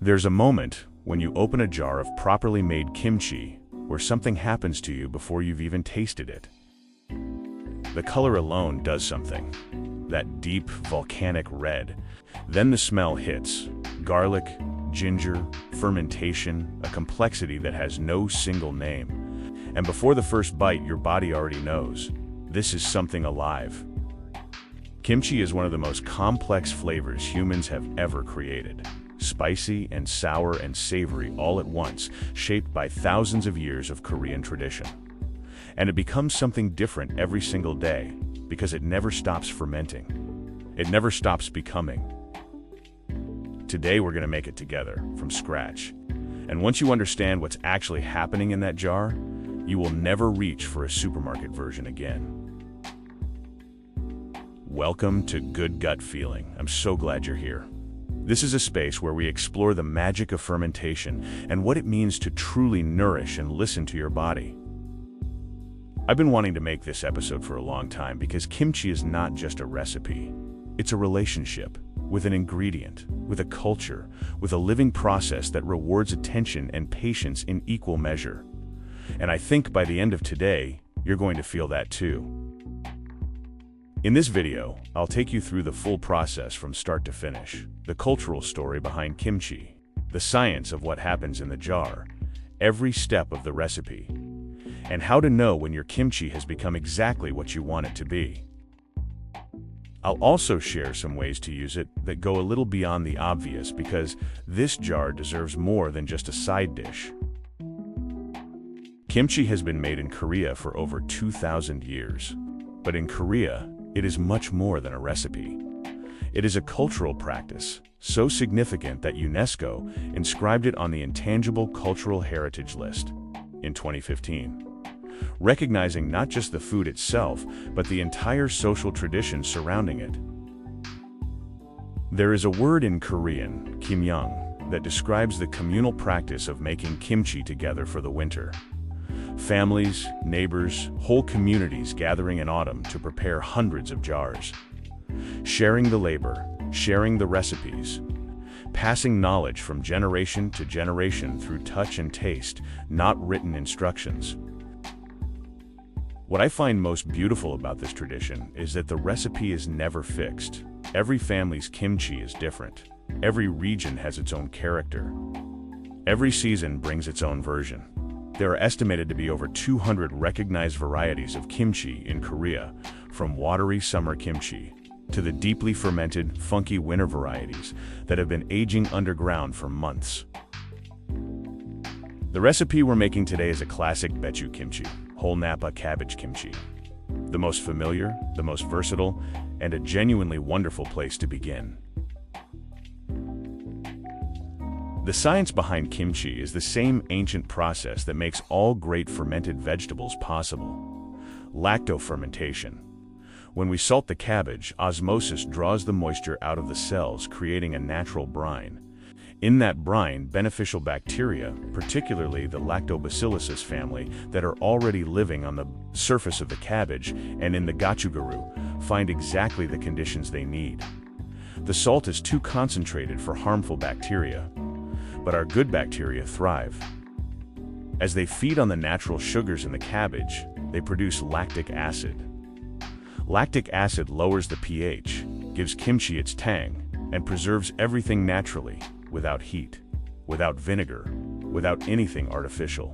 There's a moment when you open a jar of properly made kimchi where something happens to you before you've even tasted it. The color alone does something. That deep, volcanic red. Then the smell hits. Garlic, ginger, fermentation, a complexity that has no single name. And before the first bite, your body already knows. This is something alive. Kimchi is one of the most complex flavors humans have ever created. Spicy and sour and savory all at once, shaped by thousands of years of Korean tradition. And it becomes something different every single day because it never stops fermenting. It never stops becoming. Today we're going to make it together from scratch. And once you understand what's actually happening in that jar, you will never reach for a supermarket version again. Welcome to Good Gut Feeling. I'm so glad you're here. This is a space where we explore the magic of fermentation and what it means to truly nourish and listen to your body. I've been wanting to make this episode for a long time because kimchi is not just a recipe. It's a relationship with an ingredient, with a culture, with a living process that rewards attention and patience in equal measure. And I think by the end of today, you're going to feel that too. In this video, I'll take you through the full process from start to finish, the cultural story behind kimchi, the science of what happens in the jar, every step of the recipe, and how to know when your kimchi has become exactly what you want it to be. I'll also share some ways to use it that go a little beyond the obvious because this jar deserves more than just a side dish. Kimchi has been made in Korea for over 2,000 years, but in Korea, it is much more than a recipe. It is a cultural practice, so significant that UNESCO inscribed it on the Intangible Cultural Heritage List in 2015, recognizing not just the food itself, but the entire social tradition surrounding it. There is a word in Korean, kimjang, that describes the communal practice of making kimchi together for the winter. Families, neighbors, whole communities gathering in autumn to prepare hundreds of jars. Sharing the labor, sharing the recipes, passing knowledge from generation to generation through touch and taste, not written instructions. What I find most beautiful about this tradition is that the recipe is never fixed. Every family's kimchi is different. Every region has its own character. Every season brings its own version. There are estimated to be over 200 recognized varieties of kimchi in Korea, from watery summer kimchi to the deeply fermented, funky winter varieties that have been aging underground for months. The recipe we're making today is a classic baechu-kimchi, whole napa cabbage kimchi. The most familiar, the most versatile, and a genuinely wonderful place to begin. The science behind kimchi is the same ancient process that makes all great fermented vegetables possible. Lacto-fermentation. When we salt the cabbage, osmosis draws the moisture out of the cells, creating a natural brine. In that brine, beneficial bacteria, particularly the lactobacillus family, that are already living on the surface of the cabbage and in the gochugaru, find exactly the conditions they need. The salt is too concentrated for harmful bacteria, but our good bacteria thrive. As they feed on the natural sugars in the cabbage, they produce lactic acid. Lactic acid lowers the pH, gives kimchi its tang, and preserves everything naturally, without heat, without vinegar, without anything artificial.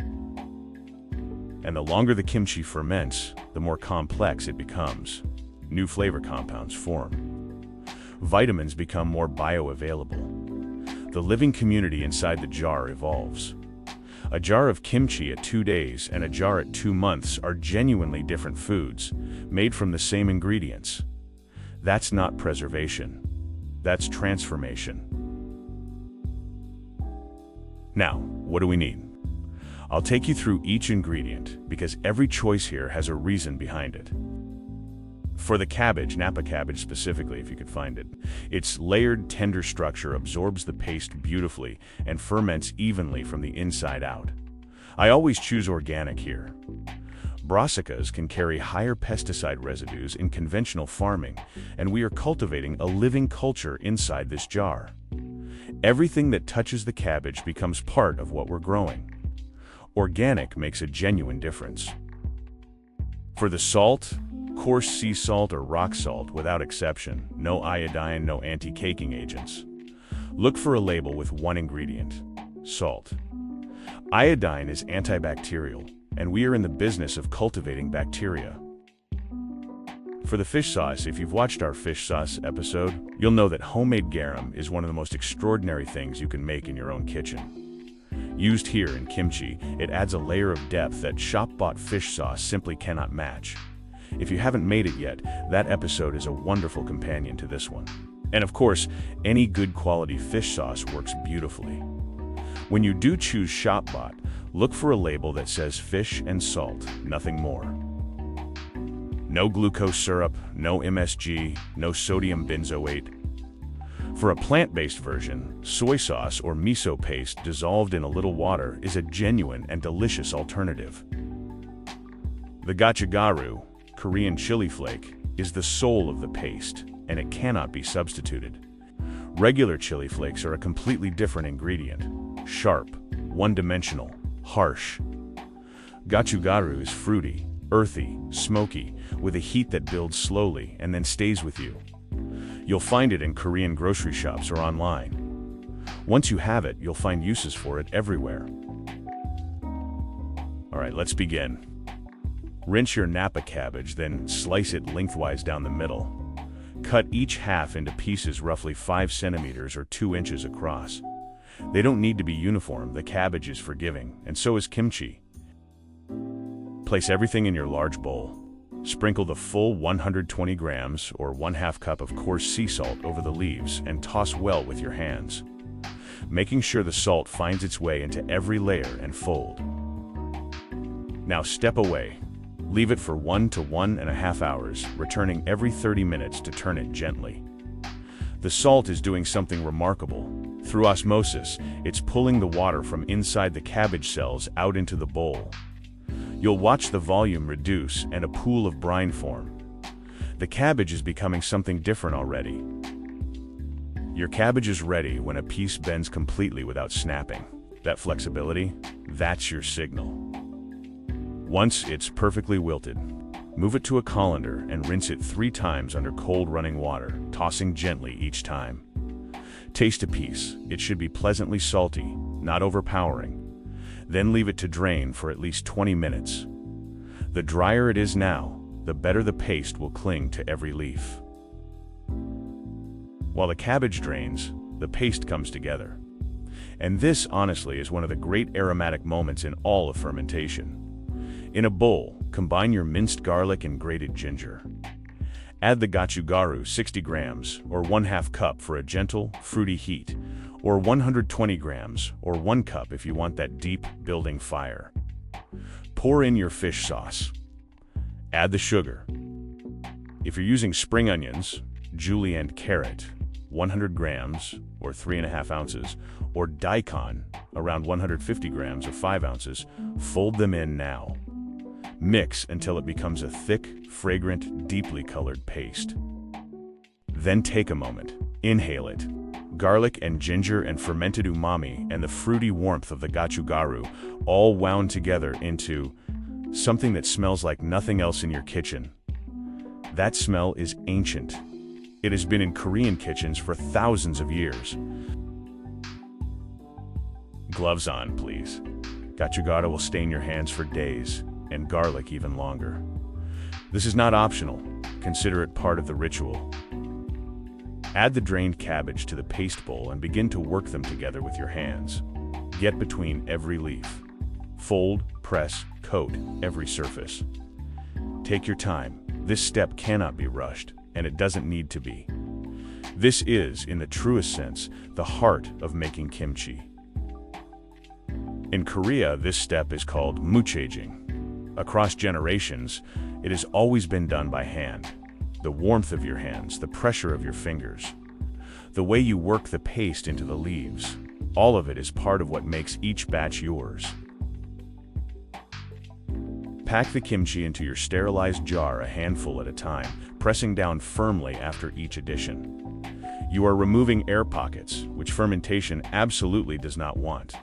And the longer the kimchi ferments, the more complex it becomes. New flavor compounds form. Vitamins become more bioavailable. The living community inside the jar evolves. A jar of kimchi at 2 days and a jar at 2 months are genuinely different foods, made from the same ingredients. That's not preservation. That's transformation. Now, what do we need? I'll take you through each ingredient because every choice here has a reason behind it. For the cabbage, napa cabbage specifically, if you could find it, its layered, tender structure absorbs the paste beautifully and ferments evenly from the inside out. I always choose organic here. Brassicas can carry higher pesticide residues in conventional farming, and we are cultivating a living culture inside this jar. Everything that touches the cabbage becomes part of what we're growing. Organic makes a genuine difference. For the salt, coarse sea salt or rock salt without exception, no iodine, no anti-caking agents. Look for a label with one ingredient: salt. Iodine is antibacterial, and we are in the business of cultivating bacteria. For the fish sauce, if you've watched our fish sauce episode, you'll know that homemade garum is one of the most extraordinary things you can make in your own kitchen. Used here in kimchi, it adds a layer of depth that shop-bought fish sauce simply cannot match. If you haven't made it yet, that episode is a wonderful companion to this one. And of course, any good quality fish sauce works beautifully. When you do choose shop-bought, look for a label that says fish and salt, nothing more. No glucose syrup, no MSG, no sodium benzoate. For a plant-based version, soy sauce or miso paste dissolved in a little water is a genuine and delicious alternative. The gochugaru, Korean chili flake, is the soul of the paste, and it cannot be substituted. Regular chili flakes are a completely different ingredient. Sharp, one-dimensional, harsh. Gochugaru is fruity, earthy, smoky, with a heat that builds slowly and then stays with you. You'll find it in Korean grocery shops or online. Once you have it, you'll find uses for it everywhere. All right, let's begin. Rinse your napa cabbage, then slice it lengthwise down the middle. Cut each half into pieces roughly 5 centimeters or 2 inches across. They don't need to be uniform. The cabbage is forgiving, and so is kimchi. Place everything in your large bowl. Sprinkle the full 120 grams or 1/2 cup of coarse sea salt over the leaves and toss well with your hands, making sure the salt finds its way into every layer and fold. Now step away. Leave it for 1 to 1.5 hours, returning every 30 minutes to turn it gently. The salt is doing something remarkable. Through osmosis, it's pulling the water from inside the cabbage cells out into the bowl. You'll watch the volume reduce and a pool of brine form. The cabbage is becoming something different already. Your cabbage is ready when a piece bends completely without snapping. That flexibility, that's your signal. Once it's perfectly wilted, move it to a colander and rinse it 3 times under cold running water, tossing gently each time. Taste a piece. It should be pleasantly salty, not overpowering. Then leave it to drain for at least 20 minutes. The drier it is now, the better the paste will cling to every leaf. While the cabbage drains, the paste comes together. And this, honestly, is one of the great aromatic moments in all of fermentation. In a bowl, combine your minced garlic and grated ginger. Add the gochugaru 60 grams or 1/2 cup for a gentle, fruity heat, or 120 grams or 1 cup if you want that deep, building fire. Pour in your fish sauce. Add the sugar. If you're using spring onions, julienne carrot, 100 grams or 3.5 ounces, or daikon, around 150 grams or 5 ounces, fold them in now. Mix until it becomes a thick, fragrant, deeply colored paste. Then take a moment. Inhale it. Garlic and ginger and fermented umami and the fruity warmth of the gochugaru all wound together into something that smells like nothing else in your kitchen. That smell is ancient. It has been in Korean kitchens for thousands of years. Gloves on, please. Gochugaru will stain your hands for days, and garlic even longer. This is not optional. Consider it part of the ritual. Add the drained cabbage to the paste bowl and begin to work them together with your hands. Get between every leaf. Fold, press, coat every surface. Take your time. This step cannot be rushed, and it doesn't need to be. This is, in the truest sense, the heart of making kimchi. In Korea, this step is called muchejing. Across generations, it has always been done by hand. The warmth of your hands, the pressure of your fingers, the way you work the paste into the leaves, all of it is part of what makes each batch yours. Pack the kimchi into your sterilized jar a handful at a time, pressing down firmly after each addition. You are removing air pockets, which fermentation absolutely does not want,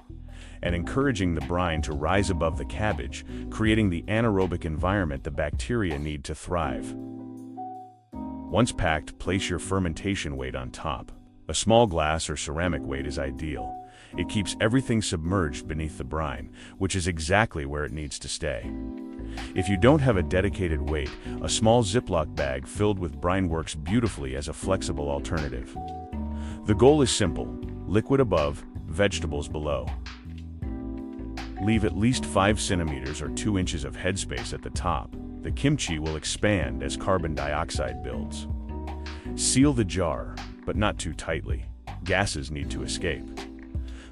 and encouraging the brine to rise above the cabbage, creating the anaerobic environment the bacteria need to thrive. Once packed, place your fermentation weight on top. A small glass or ceramic weight is ideal. It keeps everything submerged beneath the brine, which is exactly where it needs to stay. If you don't have a dedicated weight, a small Ziploc bag filled with brine works beautifully as a flexible alternative. The goal is simple: liquid above, vegetables below. Leave at least 5 centimeters or 2 inches of headspace at the top. The kimchi will expand as carbon dioxide builds. Seal the jar, but not too tightly. Gases need to escape.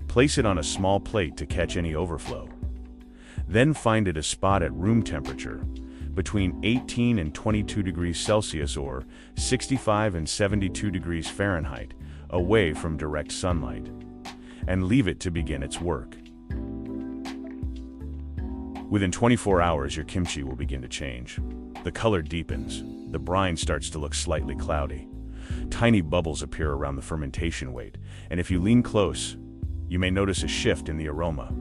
Place it on a small plate to catch any overflow. Then find it a spot at room temperature, between 18 and 22 degrees Celsius or 65 and 72 degrees Fahrenheit, away from direct sunlight, and leave it to begin its work. Within 24 hours, your kimchi will begin to change. The color deepens, the brine starts to look slightly cloudy. Tiny bubbles appear around the fermentation weight, and if you lean close, you may notice a shift in the aroma.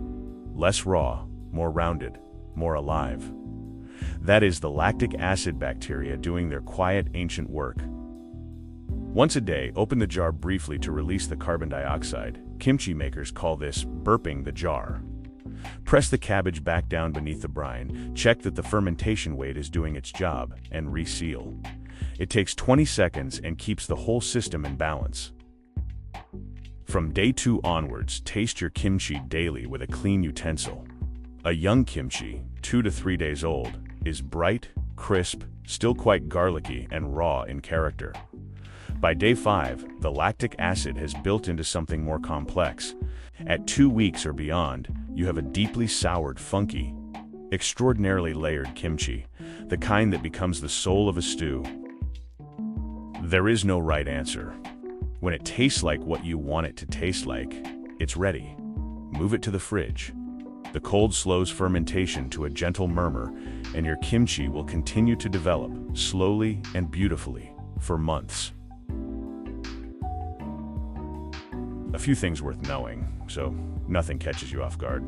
Less raw, more rounded, more alive. That is the lactic acid bacteria doing their quiet, ancient work. Once a day, open the jar briefly to release the carbon dioxide. Kimchi makers call this burping the jar. Press the cabbage back down beneath the brine, check that the fermentation weight is doing its job, and reseal. It takes 20 seconds and keeps the whole system in balance. From day 2 onwards, taste your kimchi daily with a clean utensil. A young kimchi, 2 to 3 days old, is bright, crisp, still quite garlicky and raw in character. By day 5, the lactic acid has built into something more complex. At 2 weeks or beyond, you have a deeply soured, funky, extraordinarily layered kimchi, the kind that becomes the soul of a stew. There is no right answer. When it tastes like what you want it to taste like, it's ready. Move it to the fridge. The cold slows fermentation to a gentle murmur, and your kimchi will continue to develop, slowly and beautifully, for months. A few things worth knowing, so nothing catches you off guard.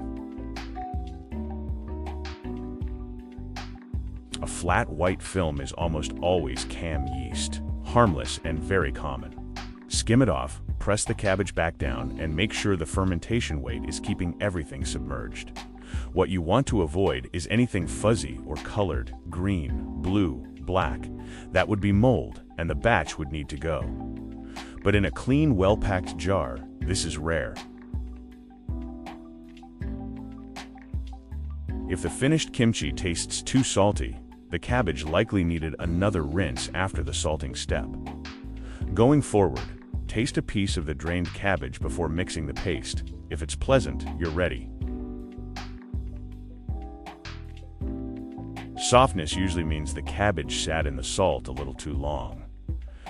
A flat white film is almost always cam yeast, harmless and very common. Skim it off, press the cabbage back down, and make sure the fermentation weight is keeping everything submerged. What you want to avoid is anything fuzzy or colored, green, blue, black. That would be mold, and the batch would need to go. But in a clean, well-packed jar, this is rare. If the finished kimchi tastes too salty, the cabbage likely needed another rinse after the salting step. Going forward, taste a piece of the drained cabbage before mixing the paste. If it's pleasant, you're ready. Softness usually means the cabbage sat in the salt a little too long.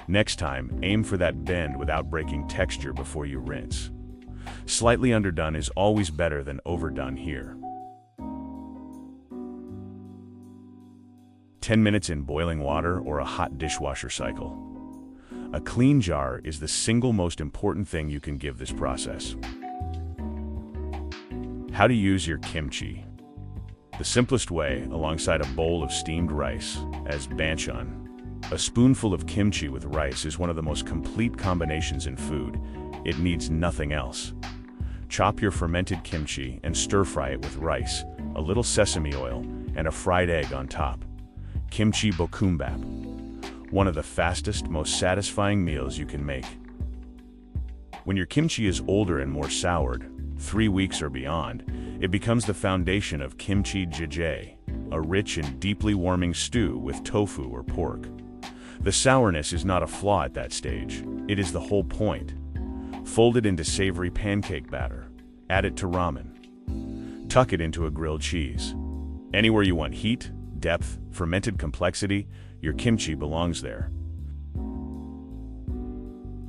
Next time, aim for that bend without breaking texture before you rinse. Slightly underdone is always better than overdone here. 10 minutes in boiling water or a hot dishwasher cycle. A clean jar is the single most important thing you can give this process. How to use your kimchi. The simplest way, alongside a bowl of steamed rice, as banchan. A spoonful of kimchi with rice is one of the most complete combinations in food. It needs nothing else. Chop your fermented kimchi and stir-fry it with rice, a little sesame oil, and a fried egg on top. Kimchi bokkeumbap. One of the fastest, most satisfying meals you can make. When your kimchi is older and more soured, 3 weeks or beyond, it becomes the foundation of kimchi jjigae, a rich and deeply warming stew with tofu or pork. The sourness is not a flaw at that stage, it is the whole point. Fold it into savory pancake batter. Add it to ramen. Tuck it into a grilled cheese. Anywhere you want heat, depth, fermented complexity, your kimchi belongs there.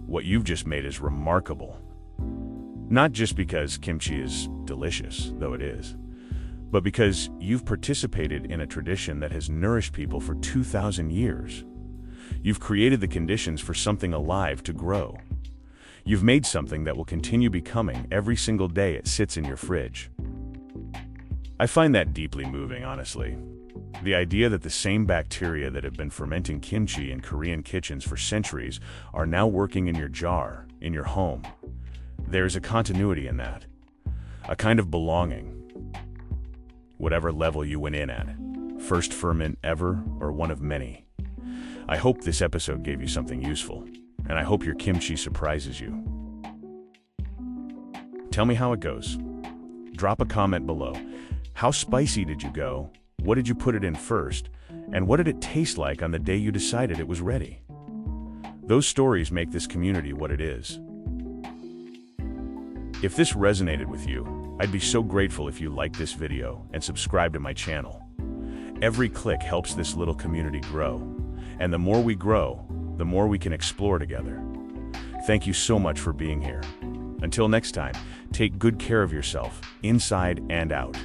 What you've just made is remarkable. Not just because kimchi is delicious, though it is, but because you've participated in a tradition that has nourished people for 2,000 years. You've created the conditions for something alive to grow, You've made something that will continue becoming every single day it sits in your fridge. I find that deeply moving, honestly. The idea that the same bacteria that have been fermenting kimchi in Korean kitchens for centuries are now working in your jar, in your home. There's a continuity in that. A kind of belonging. Whatever level you went in at. First ferment ever, or one of many. I hope this episode gave you something useful, and I hope your kimchi surprises you. Tell me how it goes. Drop a comment below. How spicy did you go? What did you put it in first? And what did it taste like on the day you decided it was ready? Those stories make this community what it is. If this resonated with you, I'd be so grateful if you liked this video and subscribe to my channel. Every click helps this little community grow, and the more we grow, the more we can explore together. Thank you so much for being here. Until next time, take good care of yourself, inside and out.